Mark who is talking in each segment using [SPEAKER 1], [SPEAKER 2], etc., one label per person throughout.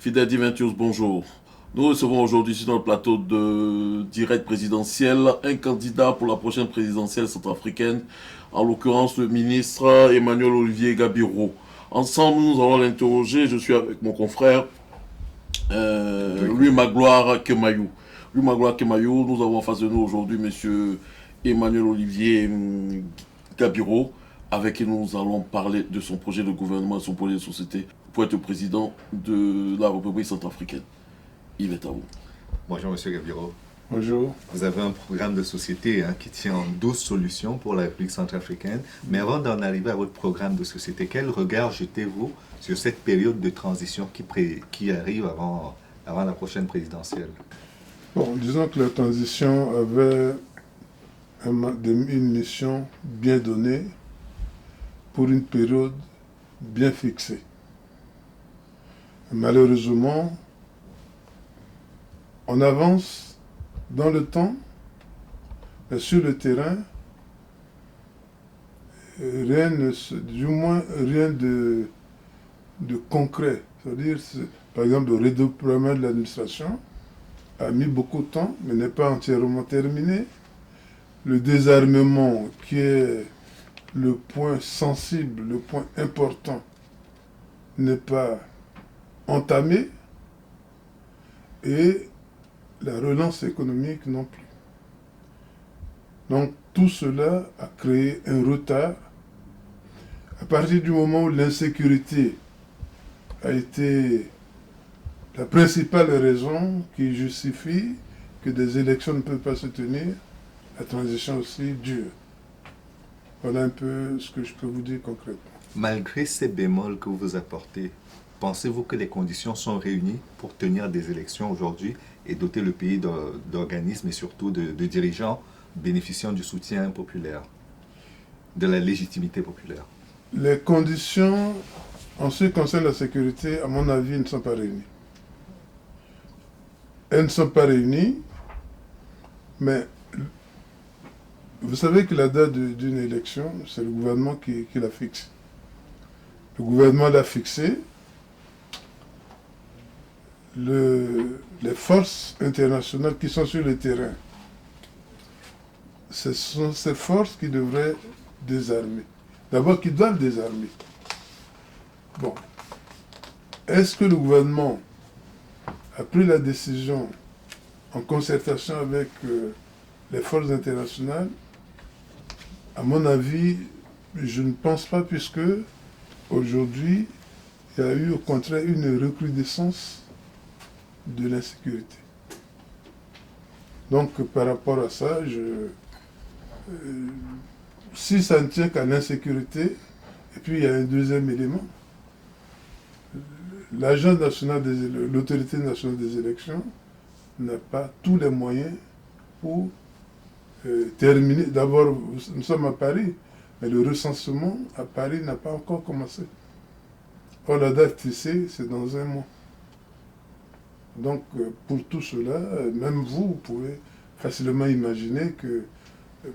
[SPEAKER 1] Fidèle Diventius, bonjour. Nous recevons aujourd'hui sur le plateau de Direct Présidentiel un candidat pour la prochaine présidentielle centrafricaine, en l'occurrence le ministre Emmanuel Olivier Gabiro. Ensemble, nous allons l'interroger. Je suis avec mon confrère Louis Magloire Kemayou. Louis Magloire Kemayou, nous avons en face de nous aujourd'hui monsieur Emmanuel Olivier Gabiro, avec qui nous allons parler de son projet de gouvernement, de son projet de société pour être président de la République centrafricaine. Il est à vous.
[SPEAKER 2] Bonjour Monsieur Gabiro.
[SPEAKER 3] Bonjour.
[SPEAKER 2] Vous avez un programme de société qui tient en 12 solutions pour la République centrafricaine. Mais avant d'en arriver à votre programme de société, quel regard jetez-vous sur cette période de transition qui arrive avant la prochaine présidentielle?
[SPEAKER 3] Bon, disons que la transition avait une mission bien donnée pour une période bien fixée. Malheureusement, on avance dans le temps, mais sur le terrain, rien de concret. C'est-à-dire, par exemple, le redéploiement de l'administration a mis beaucoup de temps, mais n'est pas entièrement terminé. Le désarmement, qui est le point sensible, le point important, n'est pas entamé. Et la relance économique non plus. Donc tout cela a créé un retard. À partir du moment où l'insécurité a été la principale raison qui justifie que des élections ne peuvent pas se tenir, la transition aussi dure. Voilà un peu ce que je peux vous dire concrètement.
[SPEAKER 2] Malgré ces bémols que vous apportez, pensez-vous que les conditions sont réunies pour tenir des élections aujourd'hui et doter le pays d'organismes et surtout de dirigeants bénéficiant du soutien populaire, de la légitimité populaire?
[SPEAKER 3] Les conditions, en ce qui concerne la sécurité, à mon avis, ne sont pas réunies. Elles ne sont pas réunies, mais vous savez que la date d'une élection, c'est le gouvernement qui la fixe. Le gouvernement l'a fixée. Les forces internationales qui sont sur le terrain, ce sont ces forces qui devraient désarmer. D'abord, qui doivent désarmer. Bon. Est-ce que le gouvernement a pris la décision en concertation avec les forces internationales? À mon avis, je ne pense pas, puisque aujourd'hui, il y a eu au contraire une recrudescence de l'insécurité. Donc par rapport à ça, si ça ne tient qu'à l'insécurité, et puis il y a un deuxième élément, l'autorité nationale des élections n'a pas tous les moyens pour terminer. D'abord, nous sommes à Paris, mais le recensement à Paris n'a pas encore commencé. Or, la date fixée, c'est dans un mois. Donc, pour tout cela, même vous pouvez facilement imaginer que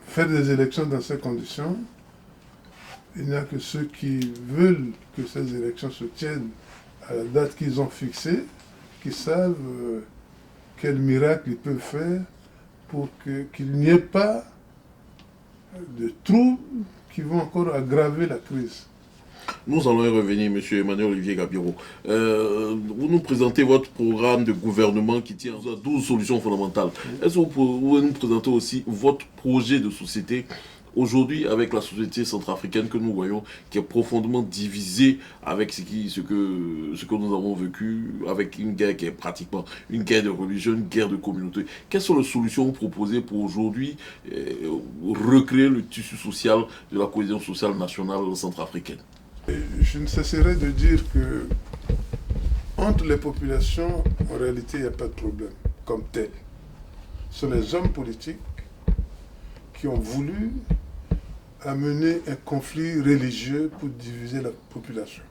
[SPEAKER 3] faire des élections dans ces conditions, il n'y a que ceux qui veulent que ces élections se tiennent à la date qu'ils ont fixée, qui savent quel miracle ils peuvent faire pour qu'il n'y ait pas de troubles qui vont encore aggraver la crise.
[SPEAKER 1] Nous allons y revenir, M. Emmanuel Olivier Gabiro. Vous nous présentez votre programme de gouvernement qui tient à 12 solutions fondamentales. Est-ce que vous pouvez nous présenter aussi votre projet de société aujourd'hui avec la société centrafricaine que nous voyons, qui est profondément divisée avec ce que nous avons vécu, avec une guerre qui est pratiquement une guerre de religion, une guerre de communauté. Quelles sont les solutions que vous proposez pour aujourd'hui recréer le tissu social de la cohésion sociale nationale centrafricaine?
[SPEAKER 3] Je ne cesserai de dire que entre les populations, en réalité, il n'y a pas de problème comme tel. Ce sont les hommes politiques qui ont voulu amener un conflit religieux pour diviser la population.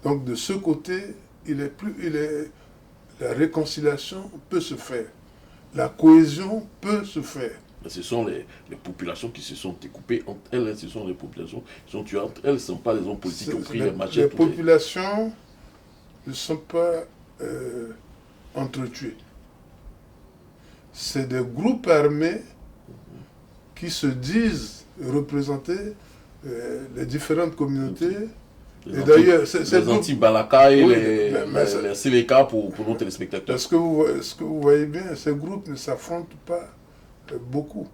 [SPEAKER 3] Donc de ce côté, la réconciliation peut se faire. La cohésion peut se faire.
[SPEAKER 1] Ce sont les populations qui se sont découpées entre elles, ce sont les populations qui sont tuées entre elles, ce ne sont pas les hommes politiques qui ont pris les machettes.
[SPEAKER 3] Les populations ne sont pas entretués. C'est des groupes armés qui se disent représenter les différentes communautés.
[SPEAKER 1] Et d'ailleurs, les anti-Balaka et les Séléka pour nos téléspectateurs.
[SPEAKER 3] Ce que vous voyez bien, ces groupes ne s'affrontent pas beaucoup.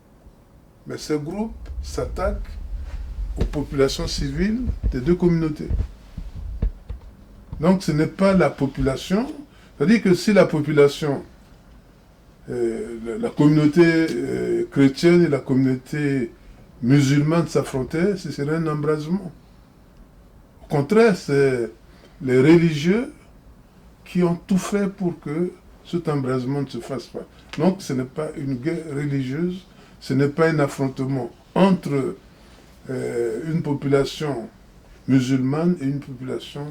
[SPEAKER 3] Mais ces groupes s'attaquent aux populations civiles des deux communautés. Donc ce n'est pas la population. C'est-à-dire que si la population, la communauté chrétienne et la communauté musulmane s'affrontaient, ce serait un embrasement. Au contraire, c'est les religieux qui ont tout fait pour que cet embrasement ne se fasse pas. Donc ce n'est pas une guerre religieuse, ce n'est pas un affrontement entre une population musulmane et une population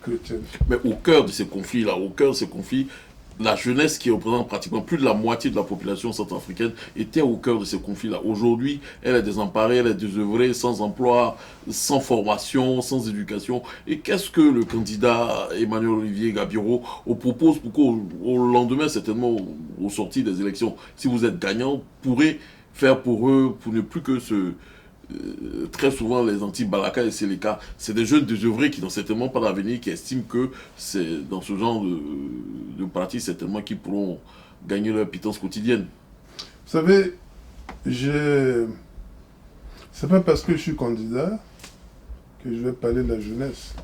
[SPEAKER 3] chrétienne.
[SPEAKER 1] Mais au cœur de ces conflits-là, la jeunesse qui représente pratiquement plus de la moitié de la population centrafricaine était au cœur de ces conflits-là. Aujourd'hui, elle est désemparée, elle est désœuvrée, sans emploi, sans formation, sans éducation. Et qu'est-ce que le candidat Emmanuel Olivier Gabiro propose pour qu'au lendemain, certainement au sorties des élections, si vous êtes gagnant, pourrait faire pour eux, pour ne plus que très souvent les anti-Balaka et Séléka, c'est des jeunes désœuvrés qui n'ont certainement pas d'avenir, qui estiment que c'est dans ce genre de parti certainement qu'ils pourront gagner leur pitance quotidienne.
[SPEAKER 3] Vous savez, c'est pas parce que je suis candidat que je vais parler de la jeunesse.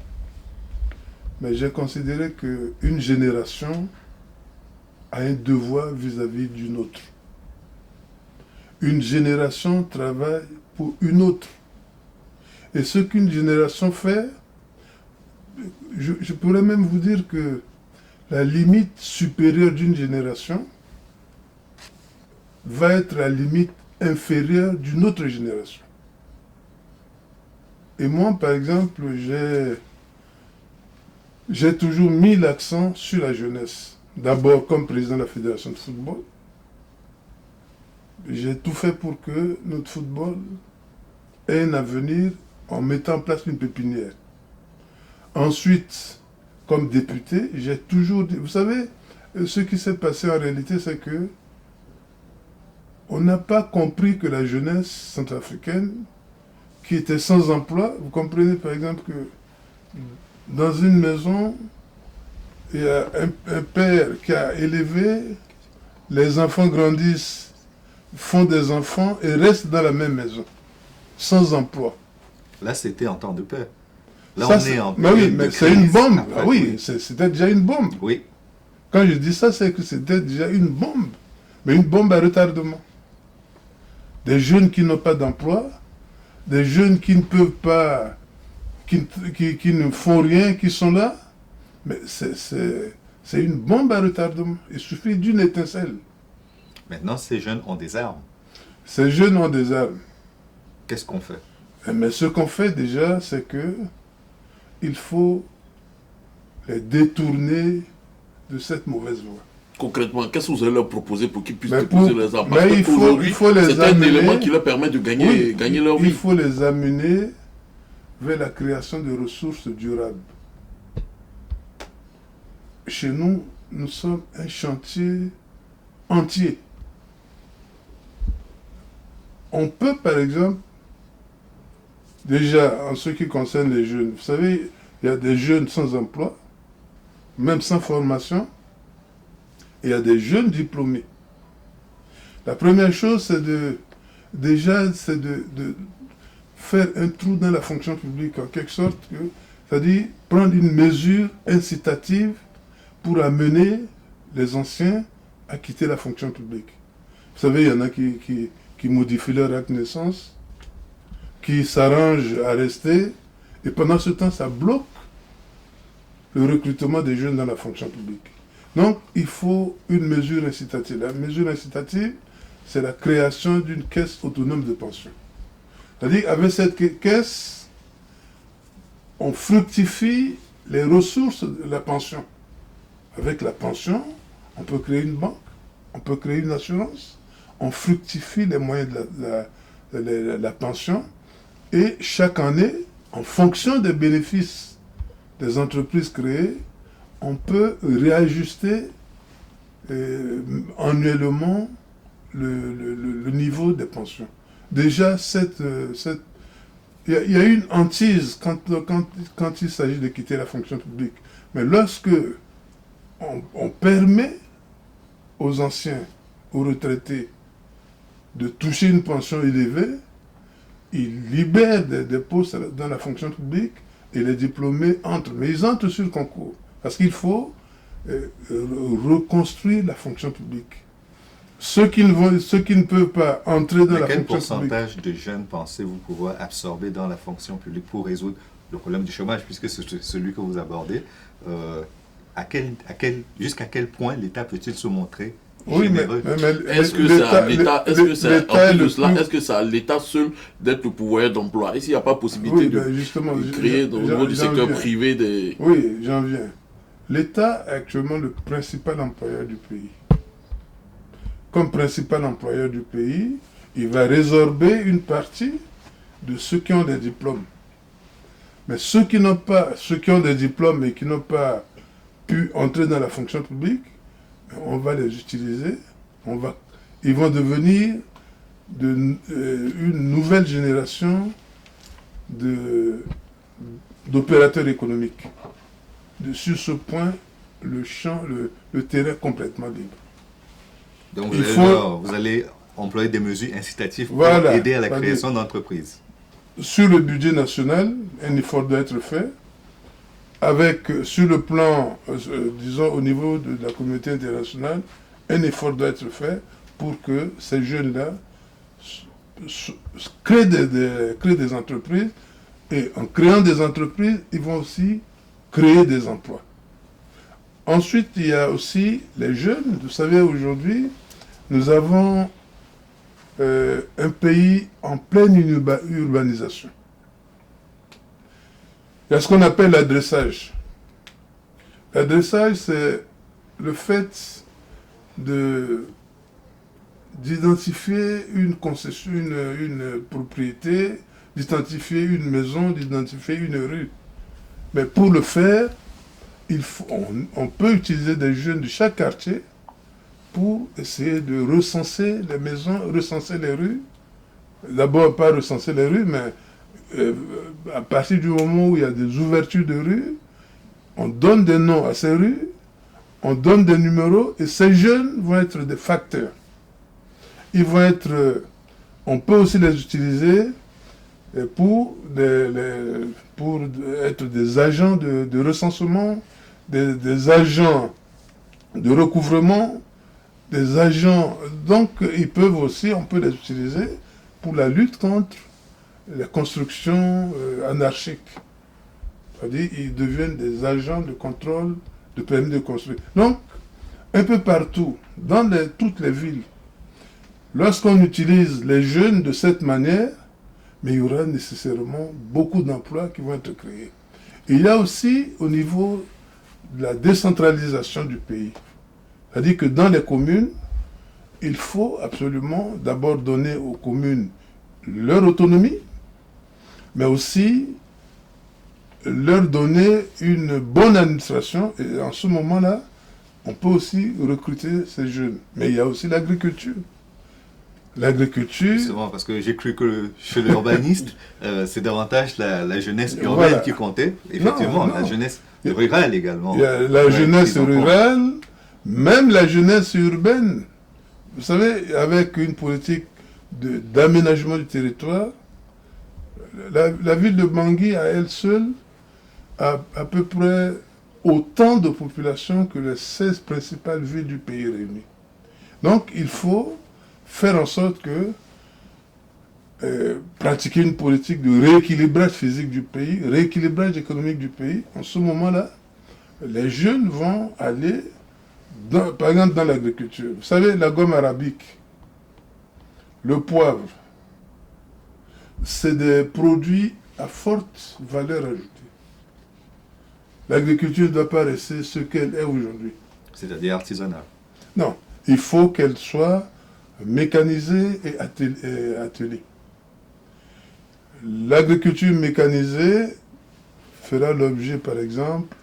[SPEAKER 3] Mais j'ai considéré qu'une génération a un devoir vis-à-vis d'une autre. Une génération travaille pour une autre. Et ce qu'une génération fait, je pourrais même vous dire que la limite supérieure d'une génération va être la limite inférieure d'une autre génération. Et moi, par exemple, j'ai toujours mis l'accent sur la jeunesse. D'abord, comme président de la Fédération de football, j'ai tout fait pour que notre football ait un avenir en mettant en place une pépinière. Ensuite, comme député, j'ai toujours dit... Vous savez, ce qui s'est passé en réalité, c'est que on n'a pas compris que la jeunesse centrafricaine, qui était sans emploi, vous comprenez par exemple que dans une maison, il y a un père qui a élevé, les enfants grandissent, font des enfants et restent dans la même maison, sans emploi.
[SPEAKER 2] Là, c'était en temps de paix. Là,
[SPEAKER 3] Ça,
[SPEAKER 2] on est en
[SPEAKER 3] mais oui, mais c'est une bombe.
[SPEAKER 2] Après,
[SPEAKER 3] Ah oui, c'était déjà une bombe.
[SPEAKER 2] Oui.
[SPEAKER 3] Quand je dis ça, c'est que c'était déjà une bombe. Mais une bombe à retardement. Des jeunes qui n'ont pas d'emploi, des jeunes qui ne peuvent pas, qui ne font rien, qui sont là. Mais c'est une bombe à retardement. Il suffit d'une étincelle.
[SPEAKER 2] Maintenant, ces jeunes ont des armes.
[SPEAKER 3] Ces jeunes ont des armes.
[SPEAKER 2] Qu'est-ce qu'on fait?
[SPEAKER 3] Mais ce qu'on fait déjà, c'est que il faut les détourner de cette mauvaise voie.
[SPEAKER 1] Concrètement, qu'est-ce que vous allez leur proposer pour qu'ils puissent
[SPEAKER 3] Mais
[SPEAKER 1] déposer les armes? Parce
[SPEAKER 3] il faut les
[SPEAKER 1] c'est un élément qui leur permet de gagner leur vie.
[SPEAKER 3] Il faut les amener vers la création de ressources durables. Chez nous, nous sommes un chantier entier. On peut, par exemple, déjà, en ce qui concerne les jeunes, vous savez, il y a des jeunes sans emploi, même sans formation, et il y a des jeunes diplômés. La première chose, c'est de faire un trou dans la fonction publique, en quelque sorte, c'est-à-dire prendre une mesure incitative pour amener les anciens à quitter la fonction publique. Vous savez, il y en a qui modifient leur acte de naissance, qui s'arrangent à rester, et pendant ce temps, ça bloque le recrutement des jeunes dans la fonction publique. Donc, il faut une mesure incitative. La mesure incitative, c'est la création d'une caisse autonome de pension. C'est-à-dire, avec cette caisse, on fructifie les ressources de la pension. Avec la pension, on peut créer une banque, on peut créer une assurance, on fructifie les moyens de la pension, et chaque année, en fonction des bénéfices des entreprises créées, on peut réajuster annuellement le niveau des pensions. Déjà, il y a une hantise quand il s'agit de quitter la fonction publique. Mais lorsque on permet aux anciens, aux retraités, de toucher une pension élevée, ils libèrent des postes dans la fonction publique et les diplômés entrent. Mais ils entrent sur le concours. Parce qu'il faut reconstruire la fonction publique. Ceux qui ne peuvent pas entrer dans la fonction publique.
[SPEAKER 2] Quel pourcentage de jeunes pensez-vous pouvoir absorber dans la fonction publique pour résoudre le problème du chômage, puisque c'est celui que vous abordez? Jusqu'à quel point l'État peut-il se montrer généreux?
[SPEAKER 1] Est-ce que c'est à l'État seul d'être le pouvoir d'emploi? Est-ce qu'il n'y a pas possibilité de créer au niveau du secteur privé des...
[SPEAKER 3] Oui, j'en viens. L'État est actuellement le principal employeur du pays. Comme principal employeur du pays, il va résorber une partie de ceux qui ont des diplômes. Mais ceux qui ont des diplômes et qui n'ont pas pu entrer dans la fonction publique, on va les utiliser. Ils vont devenir une nouvelle génération d'opérateurs économiques. Sur ce point, le terrain est complètement libre.
[SPEAKER 2] Donc vous allez employer des mesures incitatives pour aider à la création d'entreprises.
[SPEAKER 3] Sur le budget national, un effort doit être fait. Sur le plan, disons, au niveau de la communauté internationale, un effort doit être fait pour que ces jeunes-là créent des entreprises. Et en créant des entreprises, ils vont aussi créer des emplois. Ensuite, il y a aussi les jeunes. Vous savez, aujourd'hui, nous avons un pays en pleine urbanisation. Il y a ce qu'on appelle l'adressage. L'adressage, c'est le fait d'identifier une concession, une propriété, d'identifier une maison, d'identifier une rue. Mais pour le faire, on peut utiliser des jeunes de chaque quartier pour essayer de recenser les maisons, recenser les rues. D'abord, pas recenser les rues, mais à partir du moment où il y a des ouvertures de rues, on donne des noms à ces rues, on donne des numéros, et ces jeunes vont être des facteurs. On peut aussi les utiliser pour être des agents de recensement, des agents de recouvrement, des agents. Donc, on peut les utiliser pour la lutte contre les constructions anarchiques. C'est-à-dire, ils deviennent des agents de contrôle de permis de construire. Donc, un peu partout, dans toutes les villes, lorsqu'on utilise les jeunes de cette manière, mais il y aura nécessairement beaucoup d'emplois qui vont être créés. Et il y a aussi au niveau de la décentralisation du pays. C'est-à-dire que dans les communes, il faut absolument d'abord donner aux communes leur autonomie, mais aussi leur donner une bonne administration. Et en ce moment-là, on peut aussi recruter ces jeunes. Mais il y a aussi l'agriculture. L'agriculture...
[SPEAKER 2] Justement, parce que j'ai cru que chez l'urbaniste, c'est davantage la jeunesse urbaine qui comptait. Effectivement, non. La jeunesse rurale également.
[SPEAKER 3] Il y a la jeunesse rurale, même la jeunesse urbaine. Vous savez, avec une politique d'aménagement du territoire, la ville de Bangui, à elle seule, a à peu près autant de population que les 16 principales villes du pays réunies. Donc, il faut faire en sorte que pratiquer une politique de rééquilibrage physique du pays, rééquilibrage économique du pays. En ce moment-là, les jeunes vont aller, par exemple, dans l'agriculture. Vous savez, la gomme arabique, le poivre, c'est des produits à forte valeur ajoutée. L'agriculture ne doit pas rester ce qu'elle est aujourd'hui.
[SPEAKER 2] C'est-à-dire artisanale.
[SPEAKER 3] Non, il faut qu'elle soit mécanisée et attelée. L'agriculture mécanisée fera l'objet, par exemple,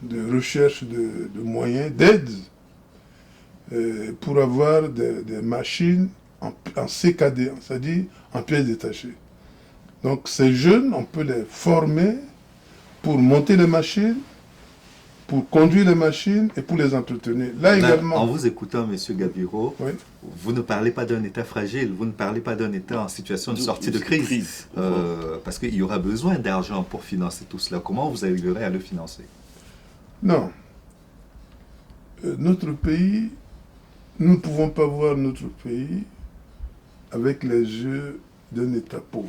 [SPEAKER 3] de recherche de moyens, d'aide, pour avoir des machines en CKD, c'est-à-dire en pièces détachées. Donc ces jeunes, on peut les former pour monter les machines, pour conduire les machines et pour les entretenir. Là également.
[SPEAKER 2] En vous écoutant, M. Gabiro,
[SPEAKER 3] Oui.
[SPEAKER 2] vous ne parlez pas d'un État fragile, vous ne parlez pas d'un État en situation de sortie de crise. Parce qu'il y aura besoin d'argent pour financer tout cela. Comment vous arriverez à le financer?
[SPEAKER 3] Non. Notre pays, nous ne pouvons pas voir notre pays avec les yeux d'un État pauvre.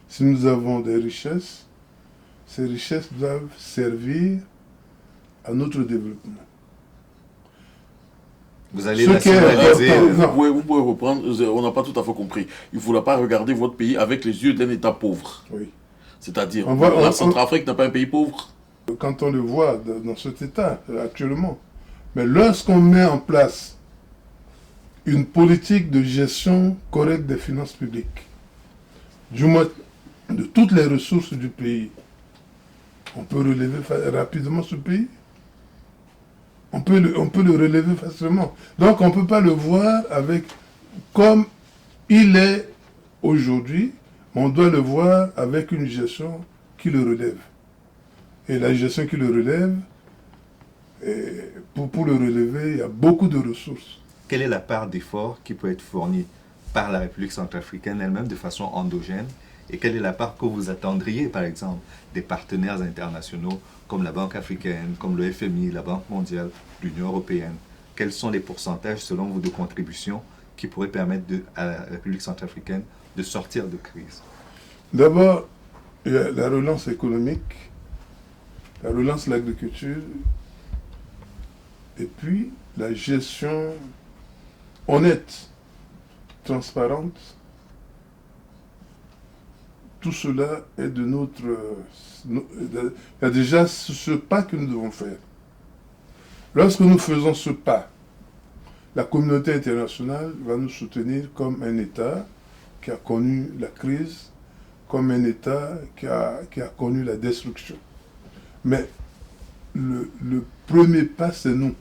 [SPEAKER 3] Si nous avons des richesses, ces richesses doivent servir à notre développement.
[SPEAKER 2] Vous allez nationaliser...
[SPEAKER 1] Vous pouvez reprendre, on n'a pas tout à fait compris. Il ne faudra pas regarder votre pays avec les yeux d'un État pauvre.
[SPEAKER 3] Oui.
[SPEAKER 1] C'est-à-dire, la Centrafrique n'est pas un pays pauvre.
[SPEAKER 3] Quand on le voit dans cet état actuellement. Mais lorsqu'on met en place une politique de gestion correcte des finances publiques, du moins de toutes les ressources du pays, on peut relever rapidement ce pays. On peut le relever facilement. Donc on ne peut pas le voir comme il est aujourd'hui, mais on doit le voir avec une gestion qui le relève. Et la gestion qui le relève, pour le relever, il y a beaucoup de ressources.
[SPEAKER 2] Quelle est la part d'effort qui peut être fournie par la République centrafricaine elle-même de façon endogène? Et quelle est la part que vous attendriez, par exemple, des partenaires internationaux comme la Banque africaine, comme le FMI, la Banque mondiale, l'Union européenne? Quels sont les pourcentages, selon vous, de contributions qui pourraient permettre à la République centrafricaine de sortir de crise?
[SPEAKER 3] D'abord, il y a la relance économique, la relance de l'agriculture, et puis la gestion honnête, transparente. Tout cela est de notre... Il y a déjà ce pas que nous devons faire. Lorsque nous faisons ce pas, la communauté internationale va nous soutenir comme un État qui a connu la crise, comme un État qui a connu la destruction. Mais le premier pas, c'est nous.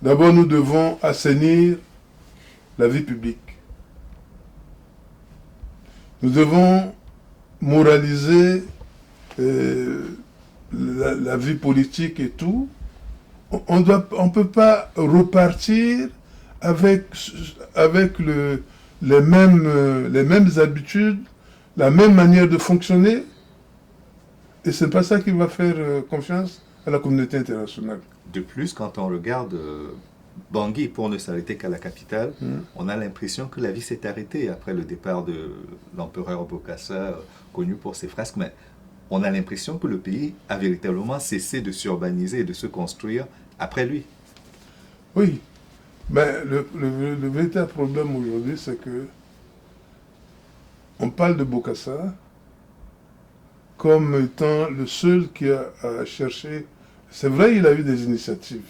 [SPEAKER 3] D'abord, nous devons assainir la vie publique. Nous devons moraliser la vie politique et tout. On ne peut pas repartir avec les mêmes habitudes, la même manière de fonctionner. Et ce n'est pas ça qui va faire confiance à la communauté internationale.
[SPEAKER 2] De plus, quand on regarde Bangui, pour ne s'arrêter qu'à la capitale, on a l'impression que la vie s'est arrêtée après le départ de l'empereur Bokassa, connu pour ses fresques, mais on a l'impression que le pays a véritablement cessé de s'urbaniser et de se construire après lui.
[SPEAKER 3] Oui, mais le véritable problème aujourd'hui, c'est que on parle de Bokassa comme étant le seul qui a cherché. C'est vrai, il a eu des initiatives.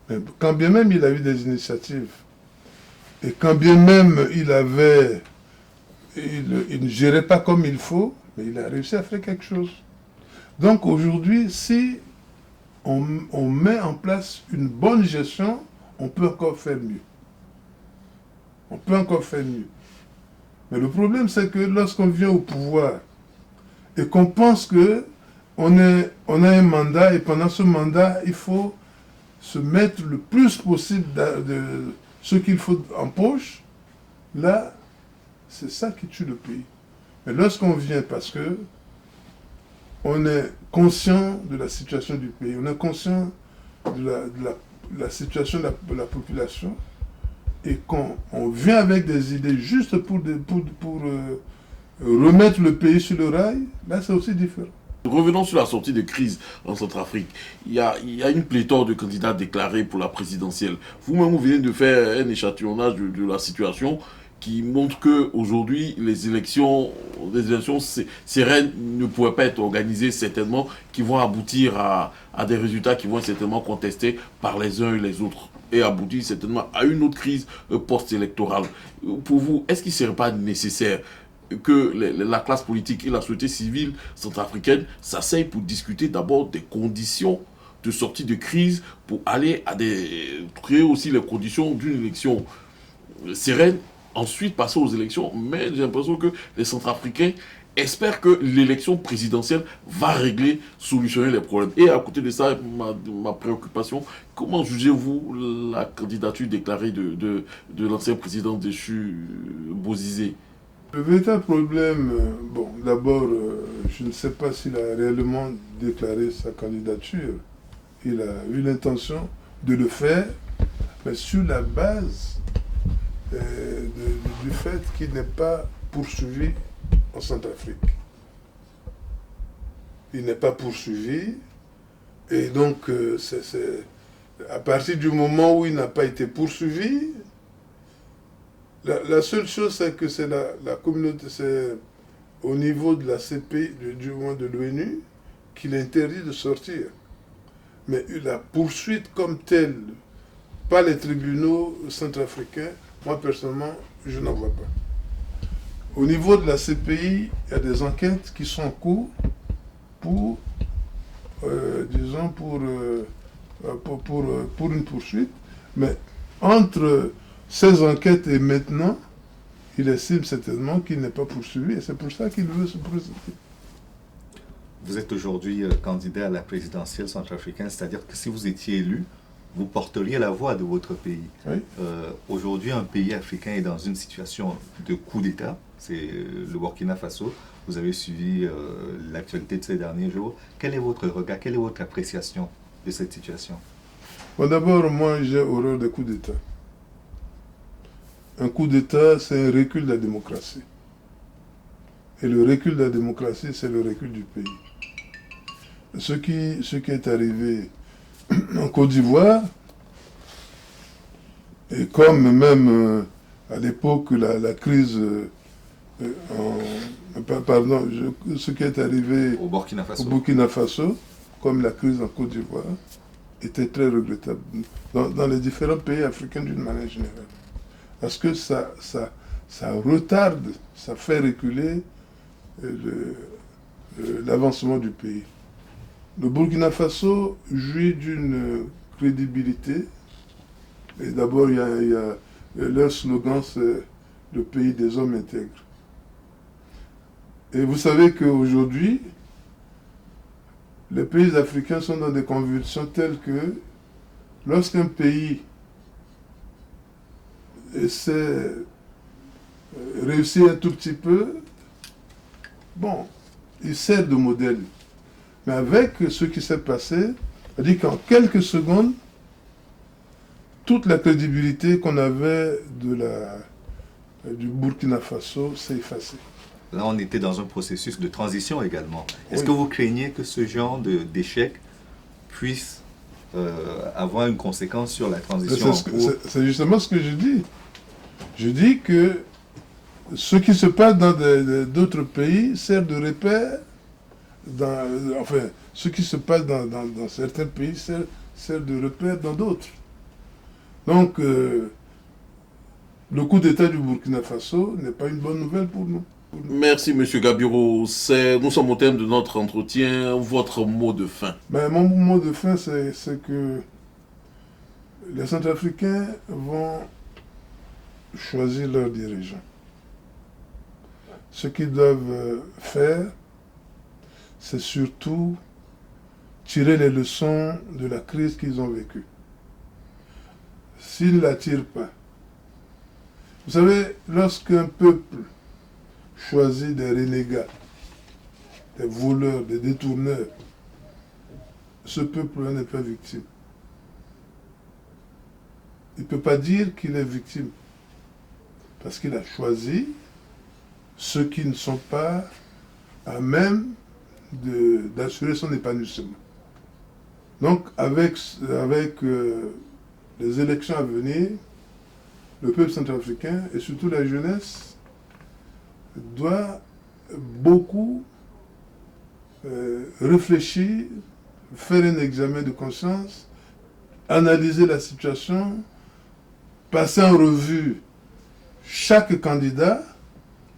[SPEAKER 3] Mais quand bien même il a eu des initiatives, et quand bien même il ne gérait pas comme il faut, mais il a réussi à faire quelque chose. Donc aujourd'hui, si on met en place une bonne gestion, on peut encore faire mieux. On peut encore faire mieux. Mais le problème, c'est que lorsqu'on vient au pouvoir et qu'on pense qu'on a un mandat, et pendant ce mandat, il faut se mettre le plus possible de ce qu'il faut en poche, là, c'est ça qui tue le pays. Mais lorsqu'on vient parce que on est conscient de la situation du pays, on est conscient de la situation de la population, et qu'on vient avec des idées juste pour remettre le pays sur le rail, là c'est aussi différent.
[SPEAKER 1] Revenons sur la sortie de crise en Centrafrique. Il y a une pléthore de candidats déclarés pour la présidentielle. Vous-même, vous venez de faire un échantillonnage de la situation qui montre qu'aujourd'hui, les élections sereines ne pourraient pas être organisées certainement, qui vont aboutir à des résultats qui vont être certainement contestés par les uns et les autres, et aboutir certainement à une autre crise post-électorale. Pour vous, est-ce qu'il ne serait pas nécessaire que la classe politique et la société civile centrafricaine s'asseyent pour discuter d'abord des conditions de sortie de crise pour aller créer aussi les conditions d'une élection sereine, ensuite passer aux élections. Mais j'ai l'impression que les Centrafricains espèrent que l'élection présidentielle va régler, solutionner les problèmes. Et à côté de ça, ma préoccupation, comment jugez-vous la candidature déclarée de l'ancien président déchu Bozizé?
[SPEAKER 3] Le véritable problème, bon, d'abord, je ne sais pas s'il a réellement déclaré sa candidature. Il a eu l'intention de le faire, mais sur la base du fait qu'il n'est pas poursuivi en Centrafrique. Il n'est pas poursuivi, et donc à partir du moment où il n'a pas été poursuivi, la seule chose c'est que c'est la communauté, c'est au niveau de la CPI, du moins de l'ONU, qu'il interdit de sortir. Mais la poursuite comme telle, par les tribunaux centrafricains, moi personnellement, je n'en vois pas. Au niveau de la CPI, il y a des enquêtes qui sont en cours pour une poursuite. Mais entre ces enquêtes et maintenant, il estime certainement qu'il n'est pas poursuivi et c'est pour ça qu'il veut se présenter.
[SPEAKER 2] Vous êtes aujourd'hui candidat à la présidentielle centrafricaine, c'est-à-dire que si vous étiez élu, vous porteriez la voix de votre pays.
[SPEAKER 3] Oui.
[SPEAKER 2] Aujourd'hui, un pays africain est dans une situation de coup d'État, c'est le Burkina Faso. Vous avez suivi l'actualité de ces derniers jours. Quel est votre regard, quelle est votre appréciation de cette situation?
[SPEAKER 3] Bon, d'abord, moi, j'ai horreur des coups d'État. Un coup d'État, c'est un recul de la démocratie. Et le recul de la démocratie, c'est le recul du pays. Ce qui est arrivé en Côte d'Ivoire, et comme même à l'époque la crise ce qui est arrivé
[SPEAKER 2] au Burkina
[SPEAKER 3] Faso, comme la crise en Côte d'Ivoire, était très regrettable dans les différents pays africains d'une manière générale. Parce que ça retarde, ça fait reculer l'avancement du pays. Le Burkina Faso jouit d'une crédibilité. Et d'abord, il y a leur slogan, c'est le pays des hommes intègres. Et vous savez qu'aujourd'hui, les pays africains sont dans des convulsions telles que lorsqu'un pays essaie de réussir un tout petit peu, bon, il sert de modèle. Mais avec ce qui s'est passé, on dit qu'en quelques secondes, toute la crédibilité qu'on avait du Burkina Faso s'est effacée.
[SPEAKER 2] Là, on était dans un processus de transition également. Est-ce
[SPEAKER 3] Oui.
[SPEAKER 2] que vous craignez que ce genre d'échec puisse avoir une conséquence sur la transition?
[SPEAKER 3] C'est justement ce que je dis. Je dis que ce qui se passe dans d'autres pays sert de repère. Enfin, ce qui se passe dans certains pays sert de repère dans d'autres. Donc, le coup d'État du Burkina Faso n'est pas une bonne nouvelle pour nous.
[SPEAKER 1] Merci, M. Gabiro. Nous sommes au thème de notre entretien. Votre mot de fin.
[SPEAKER 3] Ben, mon mot de fin, c'est que les Centrafricains vont choisir leurs dirigeants. Ce qu'ils doivent faire, c'est surtout tirer les leçons de la crise qu'ils ont vécue. S'ils ne la tirent pas, vous savez, lorsqu'un peuple choisit des renégats, des voleurs, des détourneurs, ce peuple-là n'est pas victime. Il ne peut pas dire qu'il est victime, parce qu'il a choisi ceux qui ne sont pas à même d'assurer son épanouissement. Donc, avec les élections à venir, le peuple centrafricain et surtout la jeunesse doit beaucoup réfléchir, faire un examen de conscience, analyser la situation, passer en revue chaque candidat,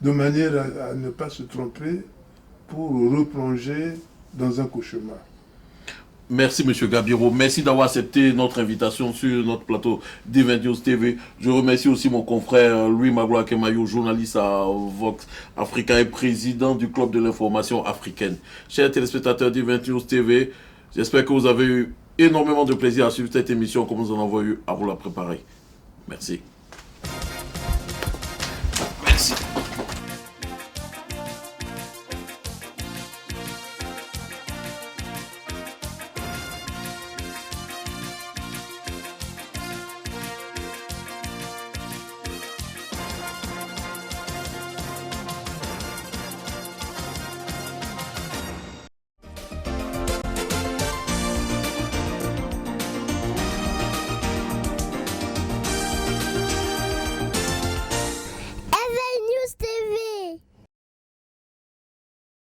[SPEAKER 3] de manière à ne pas se tromper pour replonger dans un cauchemar.
[SPEAKER 1] Merci M. Gabiro, merci d'avoir accepté notre invitation sur notre plateau D20 News TV. Je remercie aussi mon confrère Louis Magloire Kemayo, journaliste à Vox Africa et président du club de l'information africaine. Chers téléspectateurs D20 News TV, j'espère que vous avez eu énormément de plaisir à suivre cette émission comme nous en avons eu à vous la préparer. Merci.